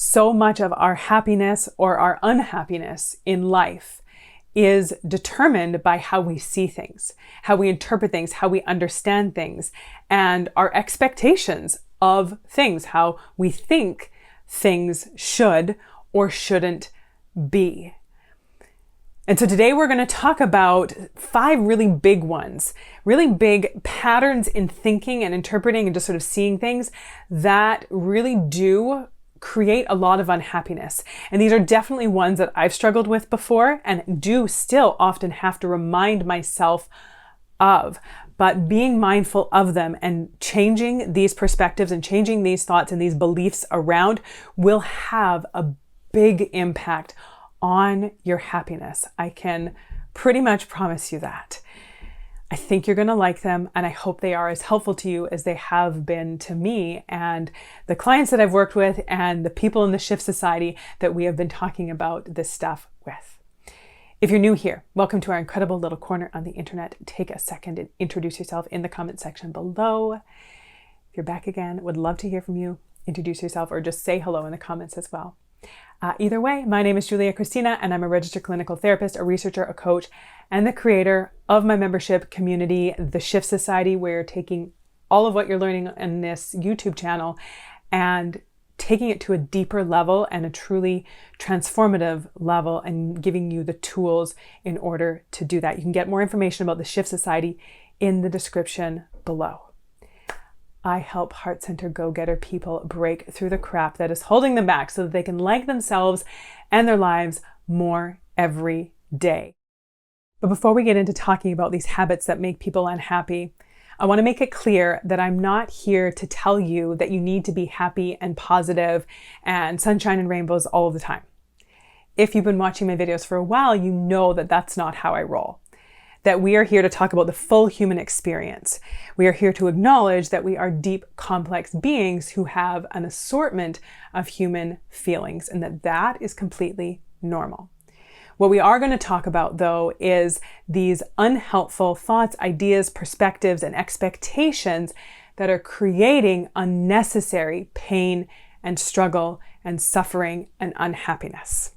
So much of our happiness or our unhappiness in life is determined by how we see things, how we interpret things, how we understand things, and our expectations of things, how we think things should or shouldn't be. And so today we're going to talk about 5 really big ones, really big patterns in thinking and interpreting and just sort of seeing things that really do create a lot of unhappiness. And these are definitely ones that I've struggled with before and do still often have to remind myself of. But being mindful of them and changing these perspectives and changing these thoughts and these beliefs around will have a big impact on your happiness. I can pretty much promise you that. I think you're going to like them, and I hope they are as helpful to you as they have been to me and the clients that I've worked with and the people in the Shift Society that we have been talking about this stuff with. If you're new here, welcome to our incredible little corner on the internet. Take a second and introduce yourself in the comment section below. If you're back again, would love to hear from you. Introduce yourself or just say hello in the comments as well. Either way, my name is Kristina, and I'm a registered clinical therapist, a researcher, a coach, and the creator of my membership community, the Shift Society, where you're taking all of what you're learning in this YouTube channel and taking it to a deeper level and a truly transformative level and giving you the tools in order to do that. You can get more information about the Shift Society in the description below. I help heart center go-getter people break through the crap that is holding them back so that they can like themselves and their lives more every day. But before we get into talking about these habits that make people unhappy, I want to make it clear that I'm not here to tell you that you need to be happy and positive and sunshine and rainbows all of the time. If you've been watching my videos for a while, you know that that's not how I roll. That we are here to talk about the full human experience. We are here to acknowledge that we are deep, complex beings who have an assortment of human feelings and that is completely normal. What we are going to talk about, though, is these unhelpful thoughts, ideas, perspectives, and expectations that are creating unnecessary pain and struggle and suffering and unhappiness.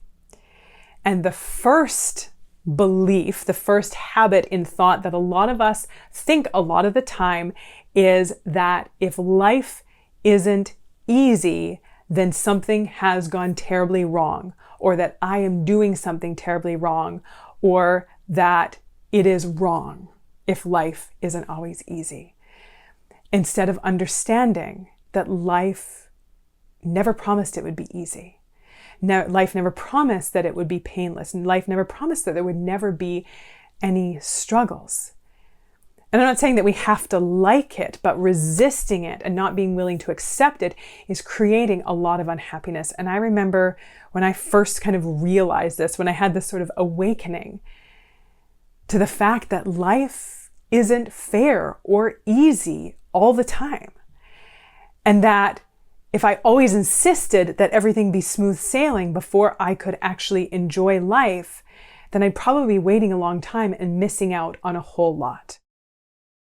And the first belief, the first habit in thought that a lot of us think a lot of the time is that if life isn't easy, then something has gone terribly wrong, or that I am doing something terribly wrong, or that it is wrong if life isn't always easy. Instead of understanding that life never promised it would be easy. Life never promised that it would be painless, and life never promised that there would never be any struggles. And I'm not saying that we have to like it, but resisting it and not being willing to accept it is creating a lot of unhappiness. And I remember when I first kind of realized this, when I had this sort of awakening to the fact that life isn't fair or easy all the time. And that if I always insisted that everything be smooth sailing before I could actually enjoy life, then I'd probably be waiting a long time and missing out on a whole lot.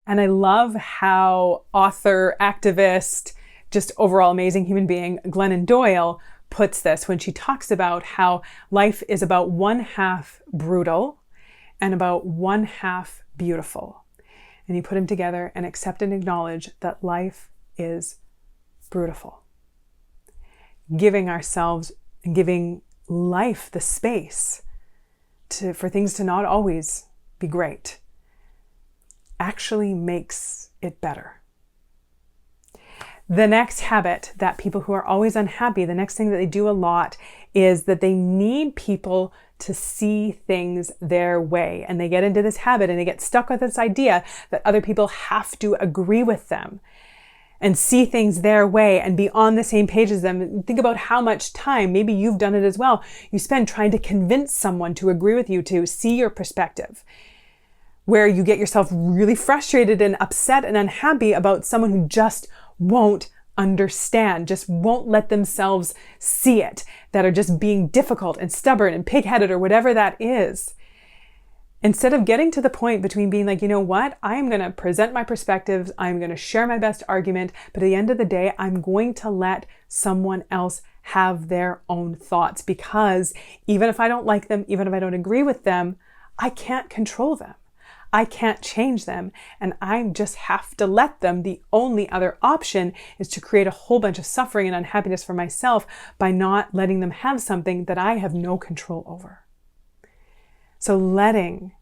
And I love how author, activist, just overall amazing human being, Glennon Doyle puts this when she talks about how life is about 1/2 brutal and about 1/2 beautiful. And you put them together and accept and acknowledge that life is beautiful. Giving ourselves and giving life the space for things to not always be great actually makes it better. The next habit that people who are always unhappy, the next thing that they do a lot is that they need people to see things their way. And they get into this habit and they get stuck with this idea that other people have to agree with them and see things their way and be on the same page as them. Think about how much time, maybe you've done it as well, you spend trying to convince someone to agree with you, to see your perspective, where you get yourself really frustrated and upset and unhappy about someone who just won't understand, just won't let themselves see it, that are just being difficult and stubborn and pig-headed or whatever that is. Instead of getting to the point between being like, you know what, I'm going to present my perspectives, I'm going to share my best argument, but at the end of the day, I'm going to let someone else have their own thoughts, because even if I don't like them, even if I don't agree with them, I can't control them. I can't change them, and I just have to let them. The only other option is to create a whole bunch of suffering and unhappiness for myself by not letting them have something that I have no control over. So letting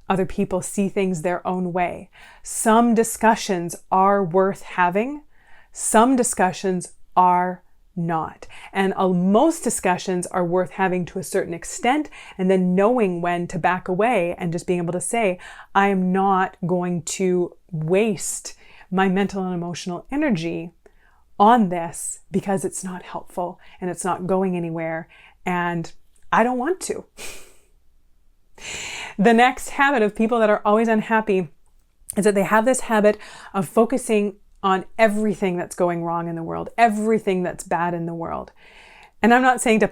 other people see things their own way. Some discussions are worth having. Some discussions are not. And most discussions are worth having to a certain extent, and then knowing when to back away and just being able to say, I am not going to waste my mental and emotional energy on this because it's not helpful and it's not going anywhere and I don't want to. The next habit of people that are always unhappy is that they have this habit of focusing on everything that's going wrong in the world, everything that's bad in the world. And I'm not saying to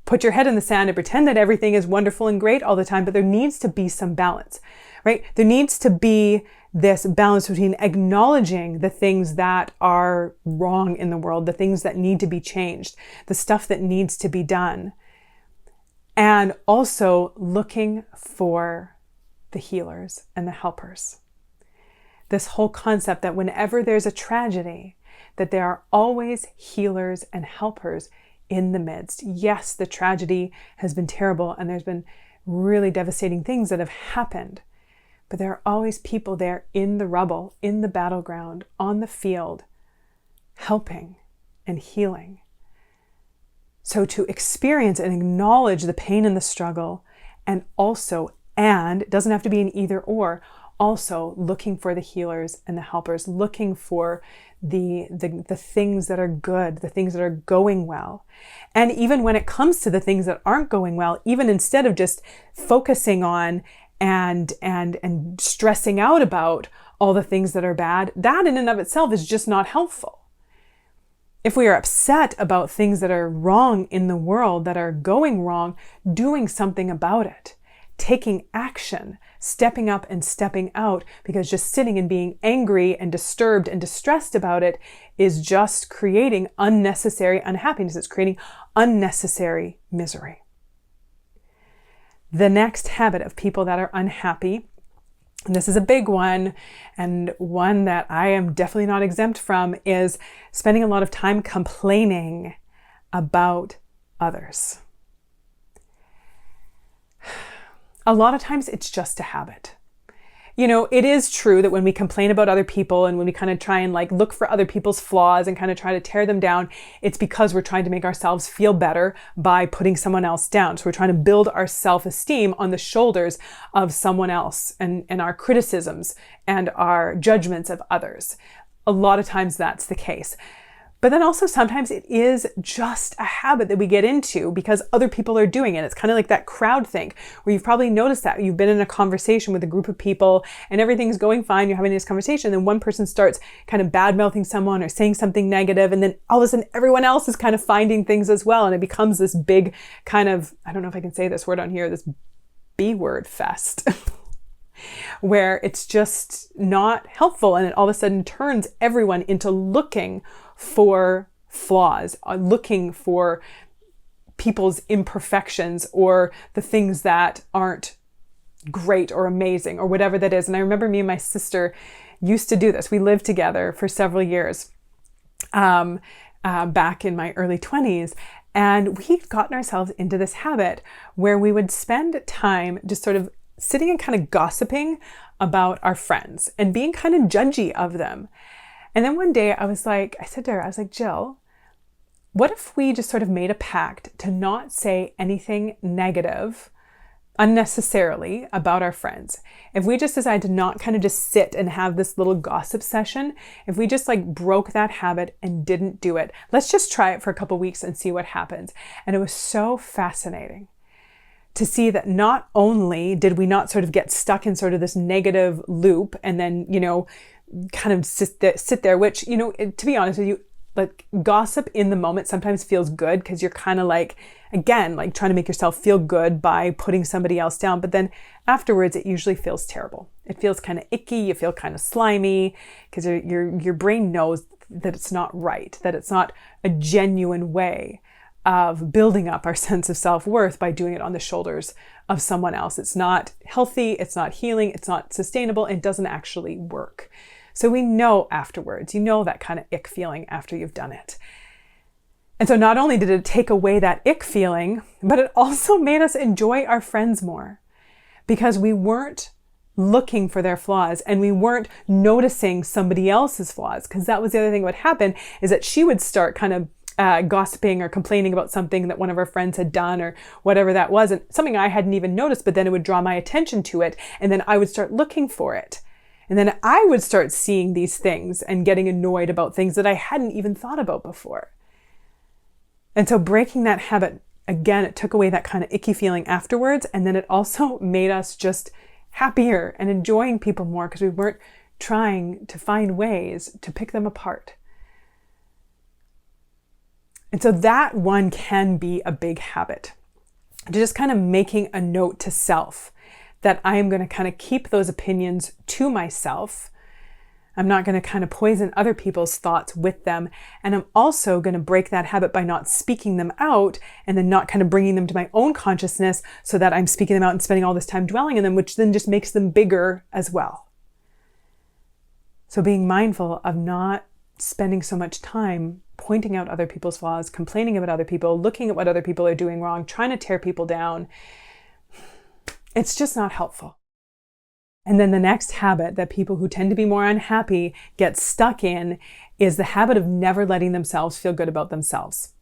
put your head in the sand and pretend that everything is wonderful and great all the time, but there needs to be some balance, right? There needs to be this balance between acknowledging the things that are wrong in the world, the things that need to be changed, the stuff that needs to be done, and also looking for the healers and the helpers. This whole concept that whenever there's a tragedy, that there are always healers and helpers in the midst. Yes, the tragedy has been terrible and there's been really devastating things that have happened, but there are always people there in the rubble, in the battleground, on the field, helping and healing. So to experience and acknowledge the pain and the struggle, and it doesn't have to be an either or, also looking for the healers and the helpers, looking for the things that are good, the things that are going well. And even when it comes to the things that aren't going well, even instead of just focusing on and stressing out about all the things that are bad, that in and of itself is just not helpful. If we are upset about things that are wrong in the world, that are going wrong, doing something about it, taking action, stepping up and stepping out, because just sitting and being angry and disturbed and distressed about it is just creating unnecessary unhappiness. It's creating unnecessary misery. The next habit of people that are unhappy, and this is a big one, and one that I am definitely not exempt from, is spending a lot of time complaining about others. A lot of times it's just a habit. You know, it is true that when we complain about other people and when we kind of try and look for other people's flaws and kind of try to tear them down, it's because we're trying to make ourselves feel better by putting someone else down. So we're trying to build our self-esteem on the shoulders of someone else and our criticisms and our judgments of others. A lot of times that's the case. But then also sometimes it is just a habit that we get into because other people are doing it. It's kind of like that crowd thing where you've probably noticed that you've been in a conversation with a group of people and everything's going fine. You're having this conversation, and then one person starts kind of bad-mouthing someone or saying something negative, and then all of a sudden everyone else is kind of finding things as well. And it becomes this big kind of, I don't know if I can say this word on here, this B-word fest. Where it's just not helpful, and it all of a sudden turns everyone into looking for flaws, looking for people's imperfections or the things that aren't great or amazing or whatever that is. And I remember me and my sister used to do this. We lived together for several years back in my early 20s. And we'd gotten ourselves into this habit where we would spend time just sort of sitting and kind of gossiping about our friends and being kind of judgy of them. And then one day I said to her, Jill, what if we just sort of made a pact to not say anything negative unnecessarily about our friends? If we just decide to not kind of just sit and have this little gossip session, if we just broke that habit and didn't do it, let's just try it for a couple weeks and see what happens. And it was so fascinating to see that not only did we not sort of get stuck in sort of this negative loop and then, kind of sit there, which, to be honest with you, gossip in the moment sometimes feels good because you're kind of again, trying to make yourself feel good by putting somebody else down. But then afterwards, it usually feels terrible. It feels kind of icky. You feel kind of slimy because your brain knows that it's not right, that it's not a genuine way of building up our sense of self-worth by doing it on the shoulders of someone else. It's not healthy, it's not healing, it's not sustainable, it doesn't actually work. So we know afterwards, you know that kind of ick feeling after you've done it. And so not only did it take away that ick feeling, but it also made us enjoy our friends more, because we weren't looking for their flaws and we weren't noticing somebody else's flaws. Because that was the other thing that would happen, is that she would start kind of gossiping or complaining about something that one of her friends had done or whatever that was, and something I hadn't even noticed, but then it would draw my attention to it, and then I would start looking for it. And then I would start seeing these things and getting annoyed about things that I hadn't even thought about before. And so breaking that habit, again, it took away that kind of icky feeling afterwards, and then it also made us just happier and enjoying people more, because we weren't trying to find ways to pick them apart. And so that one can be a big habit. Just kind of making a note to self that I am going to kind of keep those opinions to myself. I'm not going to kind of poison other people's thoughts with them. And I'm also going to break that habit by not speaking them out and then not kind of bringing them to my own consciousness, so that I'm speaking them out and spending all this time dwelling in them, which then just makes them bigger as well. So being mindful of not spending so much time pointing out other people's flaws, complaining about other people, looking at what other people are doing wrong, trying to tear people down. It's just not helpful. And then the next habit that people who tend to be more unhappy get stuck in is the habit of never letting themselves feel good about themselves.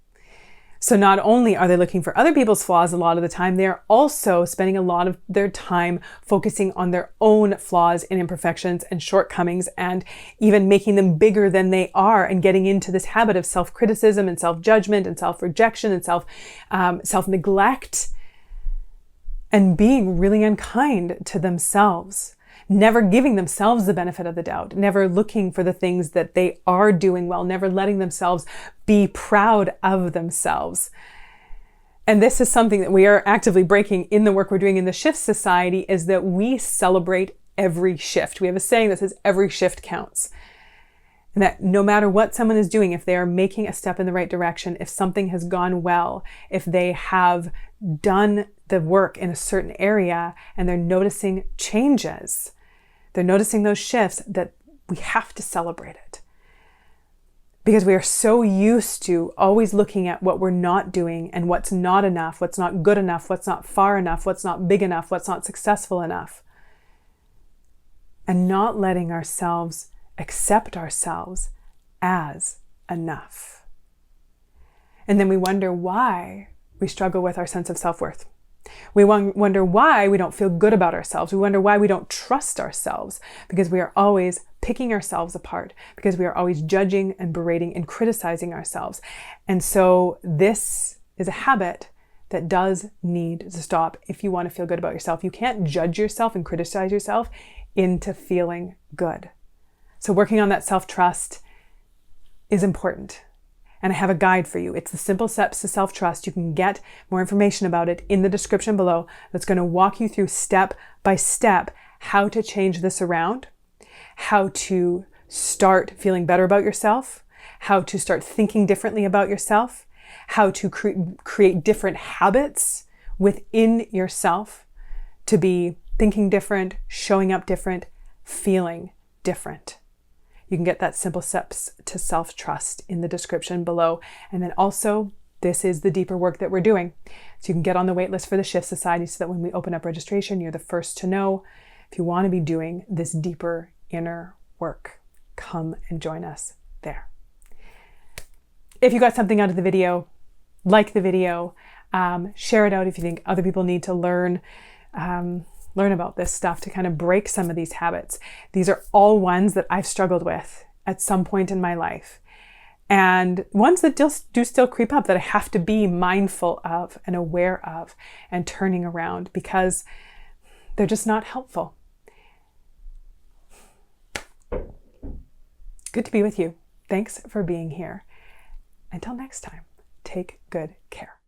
So not only are they looking for other people's flaws a lot of the time, they're also spending a lot of their time focusing on their own flaws and imperfections and shortcomings, and even making them bigger than they are, and getting into this habit of self-criticism and self-judgment and self-rejection and self-neglect, and being really unkind to themselves. Never giving themselves the benefit of the doubt, never looking for the things that they are doing well, never letting themselves be proud of themselves. And this is something that we are actively breaking in the work we're doing in the Shift Society, is that we celebrate every shift. We have a saying that says every shift counts. And that no matter what someone is doing, if they are making a step in the right direction, if something has gone well, if they have done the work in a certain area and they're noticing changes, they're noticing those shifts, that we have to celebrate it. Because we are so used to always looking at what we're not doing and what's not enough, what's not good enough, what's not far enough, what's not big enough, what's not successful enough. And not letting ourselves accept ourselves as enough. And then we wonder why we struggle with our sense of self-worth. We wonder why we don't feel good about ourselves. We wonder why we don't trust ourselves, because we are always picking ourselves apart, because we are always judging and berating and criticizing ourselves. And so this is a habit that does need to stop if you want to feel good about yourself. You can't judge yourself and criticize yourself into feeling good. So working on that self-trust is important. And I have a guide for you. It's the simple steps to self-trust. You can get more information about it in the description below. That's going to walk you through step by step how to change this around, how to start feeling better about yourself, how to start thinking differently about yourself, how to create different habits within yourself to be thinking different, showing up different, feeling different. You can get that simple steps to self-trust in the description below. And then also, this is the deeper work that we're doing. So you can get on the wait list for the Shift Society, so that when we open up registration, you're the first to know. If you want to be doing this deeper inner work, come and join us there. If you got something out of the video, like the video, share it out if you think other people need to learn about this stuff to kind of break some of these habits. These are all ones that I've struggled with at some point in my life, and ones that do still creep up, that I have to be mindful of and aware of and turning around, because they're just not helpful. Good to be with you. Thanks for being here. Until next time, take good care.